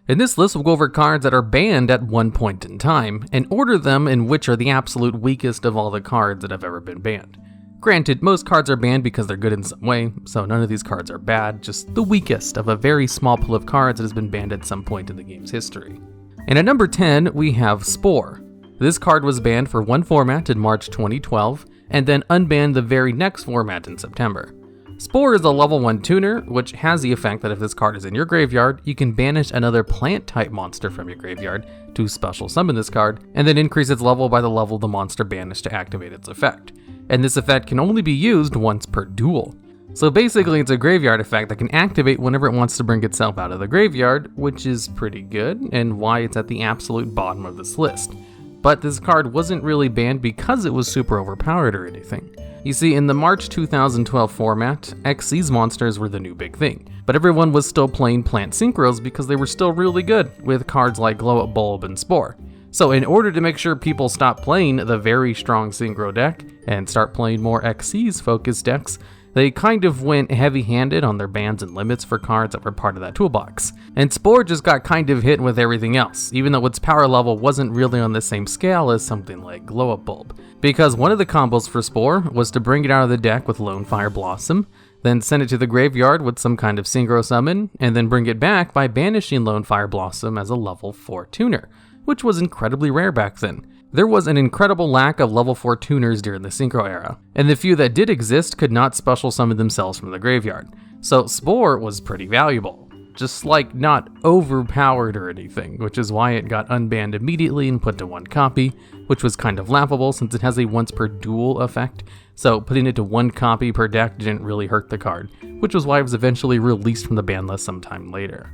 In this list, we'll go over cards that are banned at one point in time, and order them in which are the absolute weakest of all the cards that have ever been banned. Granted, most cards are banned because they're good in some way, so none of these cards are bad, just the weakest of a very small pool of cards that has been banned at some point in the game's history. And at number 10, we have Spore. This card was banned for one format in March 2012, and then unbanned the very next format in September. Spore is a level 1 tuner, which has the effect that if this card is in your graveyard, you can banish another plant-type monster from your graveyard to special summon this card, and then increase its level by the level of the monster banished to activate its effect. And this effect can only be used once per duel. So basically it's a graveyard effect that can activate whenever it wants to bring itself out of the graveyard, which is pretty good, and why it's at the absolute bottom of this list. But this card wasn't really banned because it was super overpowered or anything. You see, in the March 2012 format, Xyz monsters were the new big thing, but everyone was still playing plant synchros because they were still really good, with cards like Glow Up Bulb and Spore. So in order to make sure people stop playing the very strong synchro deck and start playing more Xyz focused decks, they kind of went heavy-handed on their bans and limits for cards that were part of that toolbox. And Spore just got kind of hit with everything else, even though its power level wasn't really on the same scale as something like Glow Up Bulb. Because one of the combos for Spore was to bring it out of the deck with Lone Fire Blossom, then send it to the graveyard with some kind of synchro summon, and then bring it back by banishing Lone Fire Blossom as a level 4 tuner, which was incredibly rare back then. There was an incredible lack of level 4 tuners during the synchro era, and the few that did exist could not special summon themselves from the graveyard. So Spore was pretty valuable, just like not overpowered or anything, which is why it got unbanned immediately and put to one copy, which was kind of laughable since it has a once per duel effect, so putting it to one copy per deck didn't really hurt the card, which was why it was eventually released from the ban list sometime later.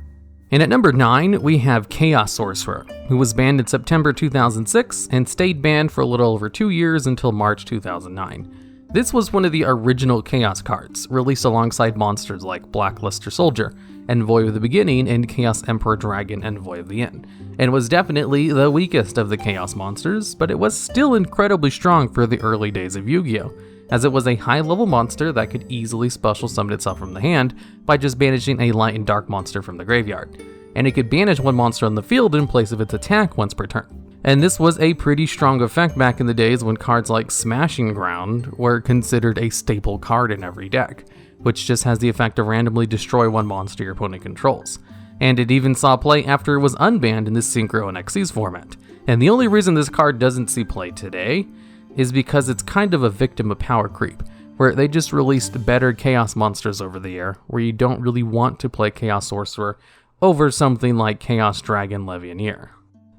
And at number 9, we have Chaos Sorcerer, who was banned in September 2006 and stayed banned for a little over 2 years until March 2009. This was one of the original Chaos cards, released alongside monsters like Blackluster Soldier, Envoy of the Beginning, and Chaos Emperor Dragon Envoy of the End, and was definitely the weakest of the Chaos monsters, but it was still incredibly strong for the early days of Yu-Gi-Oh!, as it was a high-level monster that could easily special summon itself from the hand by just banishing a light and dark monster from the graveyard. And it could banish one monster on the field in place of its attack once per turn. And this was a pretty strong effect back in the days when cards like Smashing Ground were considered a staple card in every deck, which just has the effect to randomly destroy one monster your opponent controls. And it even saw play after it was unbanned in the Synchro and Xyz format. And the only reason this card doesn't see play today is because it's kind of a victim of power creep, where they just released better Chaos monsters over the year, where you don't really want to play Chaos Sorcerer over something like Chaos Dragon Levianeer.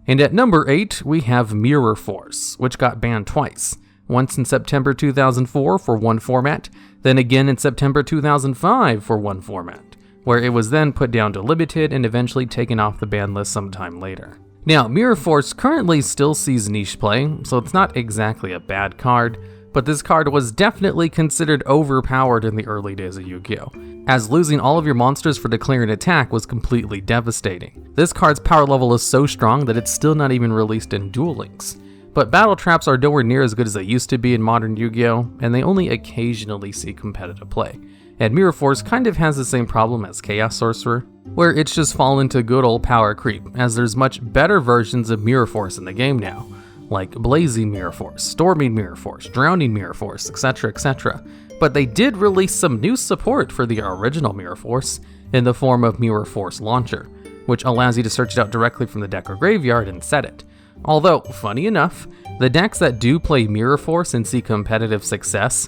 And at number 8, we have Mirror Force, which got banned twice. Once in September 2004 for one format, then again in September 2005 for one format, where it was then put down to limited and eventually taken off the ban list sometime later. Now, Mirror Force currently still sees niche play, so it's not exactly a bad card, but this card was definitely considered overpowered in the early days of Yu-Gi-Oh!, as losing all of your monsters for declaring an attack was completely devastating. This card's power level is so strong that it's still not even released in Duel Links. But battle traps are nowhere near as good as they used to be in modern Yu-Gi-Oh!, and they only occasionally see competitive play. And Mirror Force kind of has the same problem as Chaos Sorcerer, where it's just fallen to good old power creep, as there's much better versions of Mirror Force in the game now, like Blazing Mirror Force, Storming Mirror Force, Drowning Mirror Force, etc, etc. But they did release some new support for the original Mirror Force in the form of Mirror Force Launcher, which allows you to search it out directly from the deck or graveyard and set it. Although, funny enough, the decks that do play Mirror Force and see competitive success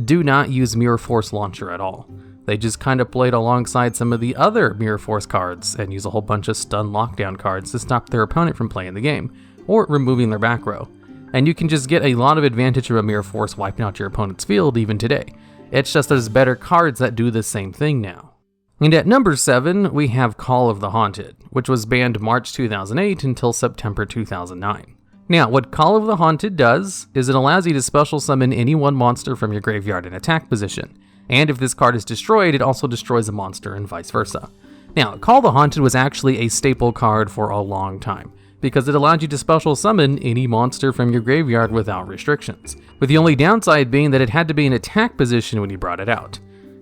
do not use Mirror Force Launcher at all. They just kind of played alongside some of the other Mirror Force cards and use a whole bunch of stun lockdown cards to stop their opponent from playing the game, or removing their back row. And you can just get a lot of advantage from a Mirror Force wiping out your opponent's field even today. It's just there's better cards that do the same thing now. And at number 7, we have Call of the Haunted, which was banned March 2008 until September 2009. Now, what Call of the Haunted does is it allows you to special summon any one monster from your graveyard in attack position, and if this card is destroyed, it also destroys a monster and vice versa. Now, Call of the Haunted was actually a staple card for a long time, because it allowed you to special summon any monster from your graveyard without restrictions, with the only downside being that it had to be in attack position when you brought it out.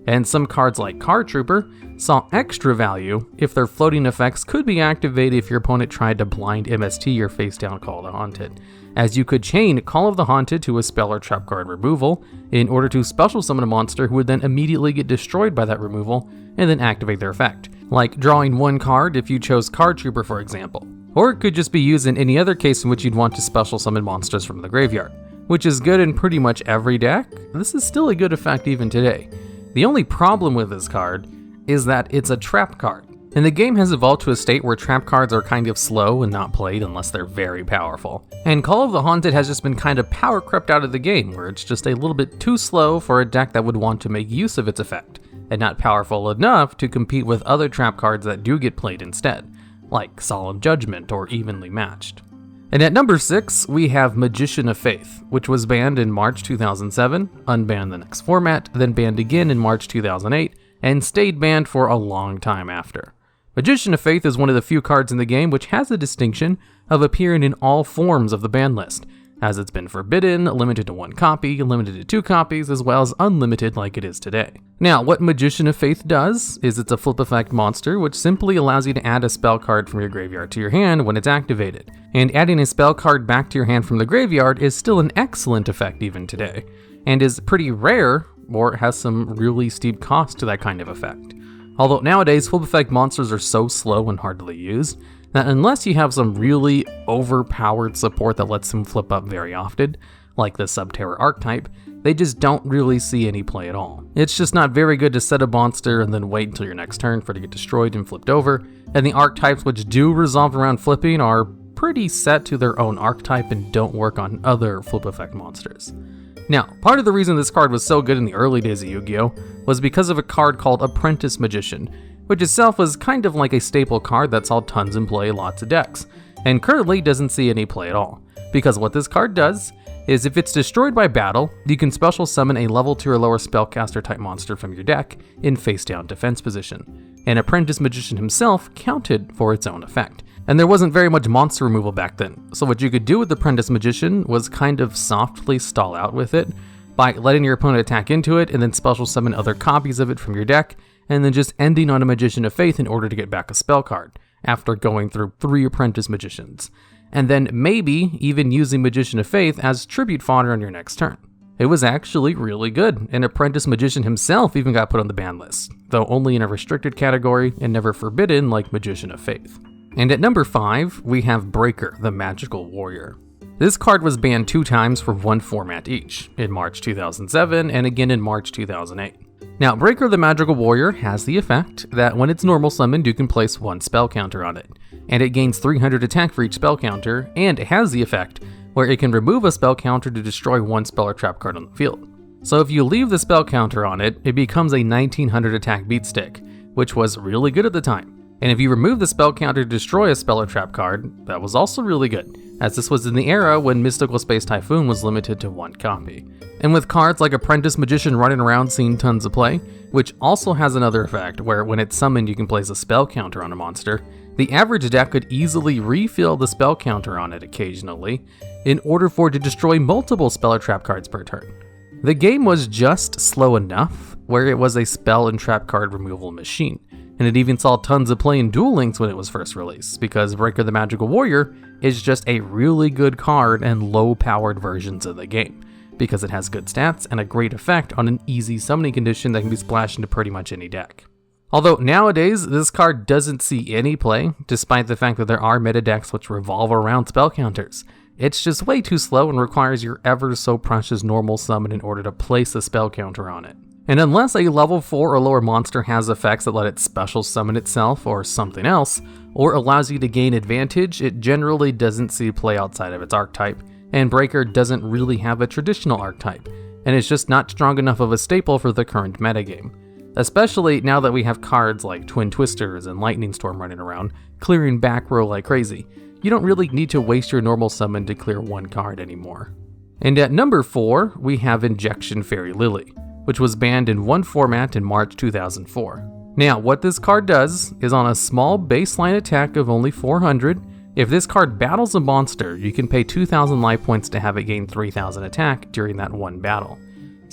and some cards like Card Trooper saw extra value if their floating effects could be activated if your opponent tried to blind MST your face down Call of the Haunted, as you could chain Call of the Haunted to a spell or trap card removal in order to special summon a monster who would then immediately get destroyed by that removal and then activate their effect, like drawing one card if you chose Card Trooper for example. Or it could just be used in any other case in which you'd want to special summon monsters from the graveyard, which is good in pretty much every deck. This is still a good effect even today. The only problem with this card is that it's a trap card, and the game has evolved to a state where trap cards are kind of slow and not played unless they're very powerful. And Call of the Haunted has just been kind of power crept out of the game, where it's just a little bit too slow for a deck that would want to make use of its effect, and not powerful enough to compete with other trap cards that do get played instead, like Solemn Judgment or Evenly Matched. And at number 6, we have Magician of Faith, which was banned in March 2007, unbanned the next format, then banned again in March 2008, and stayed banned for a long time after. Magician of Faith is one of the few cards in the game which has the distinction of appearing in all forms of the ban list, as it's been forbidden, limited to 1 copy, limited to 2 copies, as well as unlimited like it is today. Now, what Magician of Faith does is it's a flip effect monster which simply allows you to add a spell card from your graveyard to your hand when it's activated. And adding a spell card back to your hand from the graveyard is still an excellent effect even today, and is pretty rare or has some really steep cost to that kind of effect. Although nowadays, flip effect monsters are so slow and hardly used that unless you have some really overpowered support that lets them flip up very often, like the Subterror archetype, they just don't really see any play at all. It's just not very good to set a monster and then wait until your next turn for it to get destroyed and flipped over, and the archetypes which do resolve around flipping are pretty set to their own archetype and don't work on other flip effect monsters. Now, part of the reason this card was so good in the early days of Yu-Gi-Oh! Was because of a card called Apprentice Magician, which itself was kind of like a staple card that saw tons in play in lots of decks, and currently doesn't see any play at all. Because what this card does is if it's destroyed by battle, you can special summon a level 2 or lower spellcaster type monster from your deck in face down defense position, and Apprentice Magician himself counted for its own effect. And there wasn't very much monster removal back then, so what you could do with the Apprentice Magician was kind of softly stall out with it by letting your opponent attack into it and then special summon other copies of it from your deck, and then just ending on a Magician of Faith in order to get back a spell card, after going through 3 Apprentice Magicians, and then maybe even using Magician of Faith as tribute fodder on your next turn. It was actually really good, and Apprentice Magician himself even got put on the ban list, though only in a restricted category and never forbidden like Magician of Faith. And at number 5, we have Breaker, the Magical Warrior. This card was banned 2 times for 1 format each, in March 2007 and again in March 2008. Now, Breaker the Magical Warrior has the effect that when it's normal summoned, you can place 1 spell counter on it, and it gains 300 attack for each spell counter, and it has the effect where it can remove a spell counter to destroy 1 spell or trap card on the field. So if you leave the spell counter on it, it becomes a 1900 attack beat stick, which was really good at the time. And if you remove the spell counter to destroy a spell or trap card, that was also really good, as this was in the era when Mystical Space Typhoon was limited to 1 copy. And with cards like Apprentice Magician running around seeing tons of play, which also has another effect where when it's summoned you can place a spell counter on a monster, the average deck could easily refill the spell counter on it occasionally in order for it to destroy multiple spell or trap cards per turn. The game was just slow enough where it was a spell and trap card removal machine, and it even saw tons of play in Duel Links when it was first released, because Breaker the Magical Warrior is just a really good card and low-powered versions of the game, because it has good stats and a great effect on an easy summoning condition that can be splashed into pretty much any deck. Although nowadays, this card doesn't see any play, despite the fact that there are meta decks which revolve around spell counters. It's just way too slow and requires your ever so precious normal summon in order to place a spell counter on it. And unless a level 4 or lower monster has effects that let it special summon itself or something else, or allows you to gain advantage, it generally doesn't see play outside of its archetype, and Breaker doesn't really have a traditional archetype, and it's just not strong enough of a staple for the current metagame. Especially now that we have cards like Twin Twisters and Lightning Storm running around, clearing back row like crazy. You don't really need to waste your normal summon to clear 1 card anymore. And at number 4, we have Injection Fairy Lily, which was banned in 1 format in March 2004. Now, what this card does is on a small baseline attack of only 400, if this card battles a monster, you can pay 2,000 life points to have it gain 3,000 attack during that 1 battle.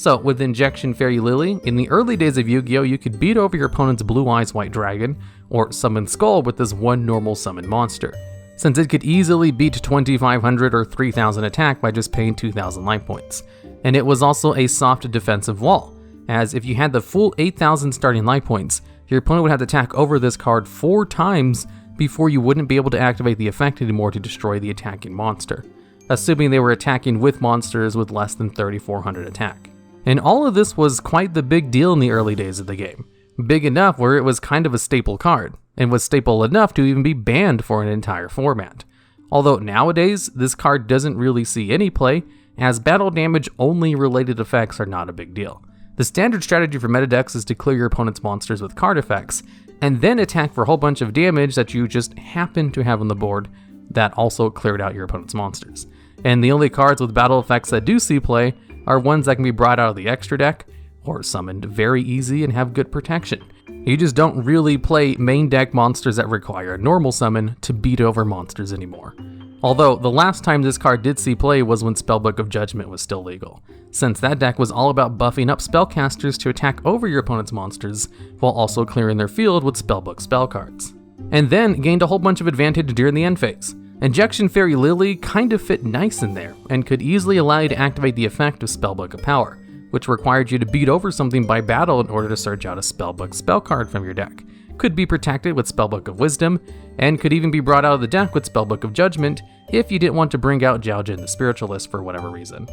So with Injection Fairy Lily, in the early days of Yu-Gi-Oh, you could beat over your opponent's Blue Eyes White Dragon, or Summon Skull with this one normal summon monster, since it could easily beat 2500 or 3000 attack by just paying 2000 life points. And it was also a soft defensive wall, as if you had the full 8000 starting life points, your opponent would have to attack over this card 4 times before you wouldn't be able to activate the effect anymore to destroy the attacking monster, assuming they were attacking with monsters with less than 3400 attack. And all of this was quite the big deal in the early days of the game. Big enough where it was kind of a staple card, and was staple enough to even be banned for an entire format. Although nowadays, this card doesn't really see any play, as battle damage only related effects are not a big deal. The standard strategy for meta decks is to clear your opponent's monsters with card effects, and then attack for a whole bunch of damage that you just happen to have on the board that also cleared out your opponent's monsters. And the only cards with battle effects that do see play are ones that can be brought out of the extra deck, or summoned very easy and have good protection. You just don't really play main deck monsters that require a normal summon to beat over monsters anymore. Although, the last time this card did see play was when Spellbook of Judgment was still legal, since that deck was all about buffing up spellcasters to attack over your opponent's monsters, while also clearing their field with Spellbook spell cards. And then gained a whole bunch of advantage during the end phase. Injection Fairy Lily kind of fit nice in there, and could easily allow you to activate the effect of Spellbook of Power, which required you to beat over something by battle in order to search out a Spellbook spell card from your deck. Could be protected with Spellbook of Wisdom, and could even be brought out of the deck with Spellbook of Judgment if you didn't want to bring out Jiaojin the Spiritualist for whatever reason.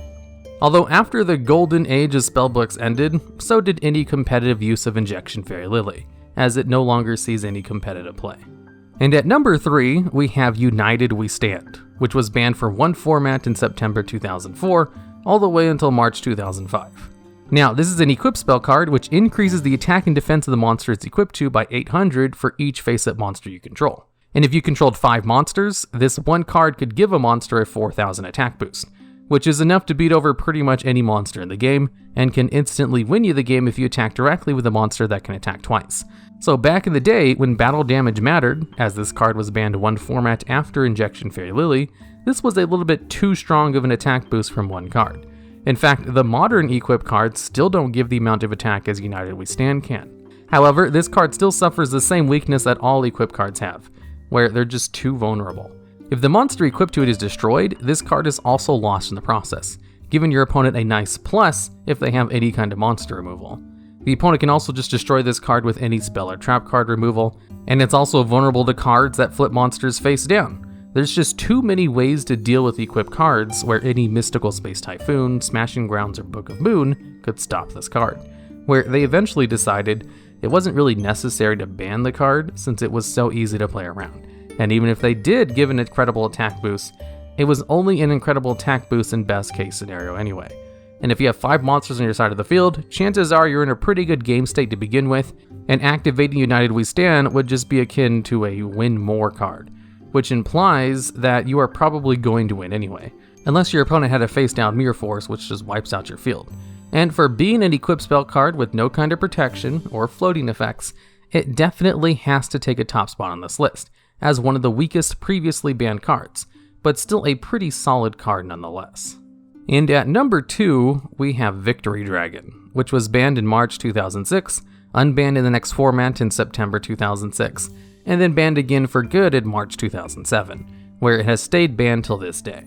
Although after the golden age of spellbooks ended, so did any competitive use of Injection Fairy Lily, as it no longer sees any competitive play. And at number 3, we have United We Stand, which was banned for one format in September 2004, all the way until March 2005. Now, this is an equip spell card which increases the attack and defense of the monster it's equipped to by 800 for each face-up monster you control. And if you controlled 5 monsters, this one card could give a monster a 4000 attack boost, which is enough to beat over pretty much any monster in the game, and can instantly win you the game if you attack directly with a monster that can attack twice. So back in the day, when battle damage mattered, as this card was banned one format after Injection Fairy Lily, this was a little bit too strong of an attack boost from one card. In fact, the modern equip cards still don't give the amount of attack as United We Stand can. However, this card still suffers the same weakness that all equip cards have, where they're just too vulnerable. If the monster equipped to it is destroyed, this card is also lost in the process, giving your opponent a nice plus if they have any kind of monster removal. The opponent can also just destroy this card with any spell or trap card removal, and it's also vulnerable to cards that flip monsters face down. There's just too many ways to deal with equipped cards where any Mystical Space Typhoon, Smashing Grounds, or Book of Moon could stop this card, where they eventually decided it wasn't really necessary to ban the card since it was so easy to play around. And even if they did give an incredible attack boost, it was only an incredible attack boost in best case scenario anyway. And if you have 5 monsters on your side of the field, chances are you're in a pretty good game state to begin with, and activating United We Stand would just be akin to a win more card, which implies that you are probably going to win anyway, unless your opponent had a face down Mirror Force which just wipes out your field. And for being an equipped spell card with no kind of protection or floating effects, it definitely has to take a top spot on this list, as one of the weakest previously banned cards, but still a pretty solid card nonetheless. And at number 2, we have Victory Dragon, which was banned in March 2006, unbanned in the next format in September 2006, and then banned again for good in March 2007, where it has stayed banned till this day.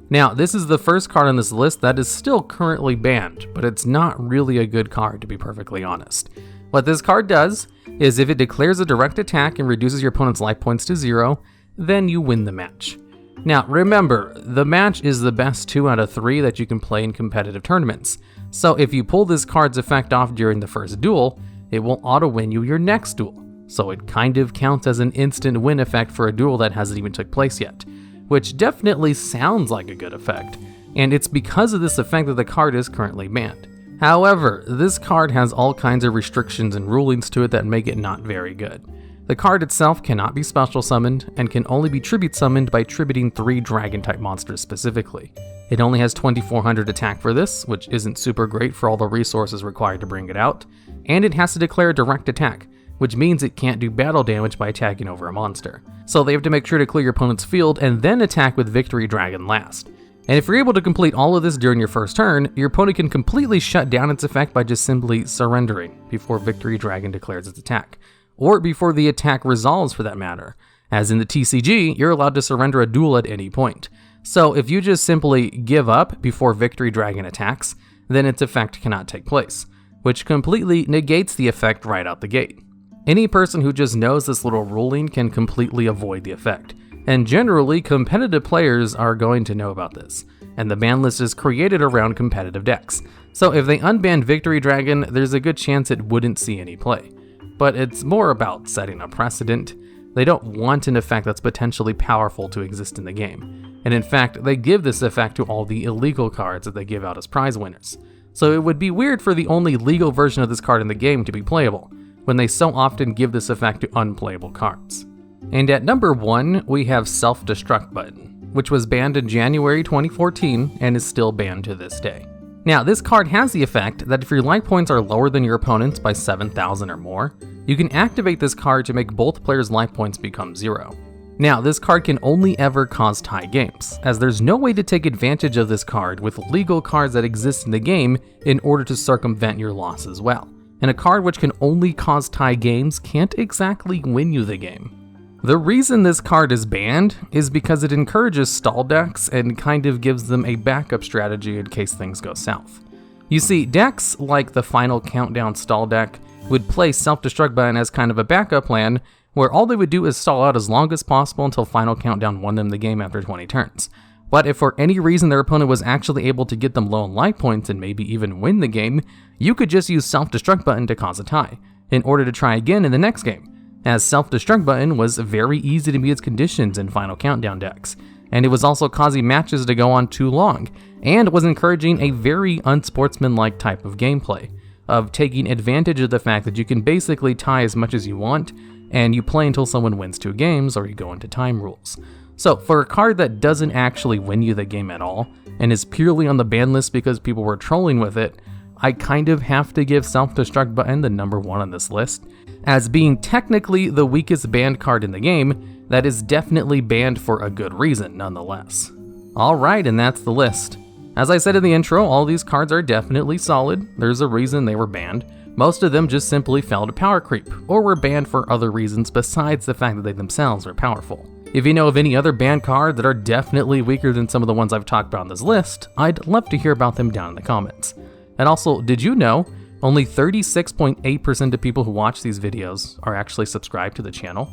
Now, this is the first card on this list that is still currently banned, but it's not really a good card to be perfectly honest. What this card does is if it declares a direct attack and reduces your opponent's life points to 0, then you win the match. Now remember, the match is the best 2 out of 3 that you can play in competitive tournaments, so if you pull this card's effect off during the first duel, it will auto-win you your next duel, so it kind of counts as an instant win effect for a duel that hasn't even took place yet, which definitely sounds like a good effect, and it's because of this effect that the card is currently banned. However, this card has all kinds of restrictions and rulings to it that make it not very good. The card itself cannot be special summoned, and can only be tribute summoned by tributing 3 dragon-type monsters specifically. It only has 2400 attack for this, which isn't super great for all the resources required to bring it out, and it has to declare direct attack, which means it can't do battle damage by attacking over a monster. So they have to make sure to clear your opponent's field and then attack with Victory Dragon last. And if you're able to complete all of this during your first turn, your opponent can completely shut down its effect by just simply surrendering before Victory Dragon declares its attack, or before the attack resolves for that matter. As in the TCG, you're allowed to surrender a duel at any point. So if you just simply give up before Victory Dragon attacks, then its effect cannot take place, which completely negates the effect right out the gate. Any person who just knows this little ruling can completely avoid the effect, and generally competitive players are going to know about this, and the ban list is created around competitive decks. So if they unbanned Victory Dragon, there's a good chance it wouldn't see any play. But it's more about setting a precedent. They don't want an effect that's potentially powerful to exist in the game, and in fact, they give this effect to all the illegal cards that they give out as prize winners. So it would be weird for the only legal version of this card in the game to be playable, when they so often give this effect to unplayable cards. And at number 1, we have Self-Destruct Button, which was banned in January 2014 and is still banned to this day. Now, this card has the effect that if your life points are lower than your opponent's by 7,000 or more, you can activate this card to make both players' life points become 0. Now, this card can only ever cause tie games, as there's no way to take advantage of this card with legal cards that exist in the game in order to circumvent your loss as well. And a card which can only cause tie games can't exactly win you the game. The reason this card is banned is because it encourages stall decks and kind of gives them a backup strategy in case things go south. You see, decks like the Final Countdown stall deck would play Self-Destruct Button as kind of a backup plan, where all they would do is stall out as long as possible until Final Countdown won them the game after 20 turns. But if for any reason their opponent was actually able to get them low on life points and maybe even win the game, you could just use Self-Destruct Button to cause a tie, in order to try again in the next game, as Self-Destruct Button was very easy to meet its conditions in Final Countdown decks, and it was also causing matches to go on too long, and was encouraging a very unsportsmanlike type of gameplay, of taking advantage of the fact that you can basically tie as much as you want, and you play until someone wins 2 games or you go into time rules. So for a card that doesn't actually win you the game at all, and is purely on the ban list because people were trolling with it, I kind of have to give Self-Destruct Button the number 1 on this list, as being technically the weakest banned card in the game, that is definitely banned for a good reason nonetheless. Alright, and that's the list. As I said in the intro, all these cards are definitely solid. There's a reason they were banned. Most of them just simply fell to power creep, or were banned for other reasons besides the fact that they themselves are powerful. If you know of any other banned cards that are definitely weaker than some of the ones I've talked about on this list, I'd love to hear about them down in the comments. And also, did you know only 36.8% of people who watch these videos are actually subscribed to the channel?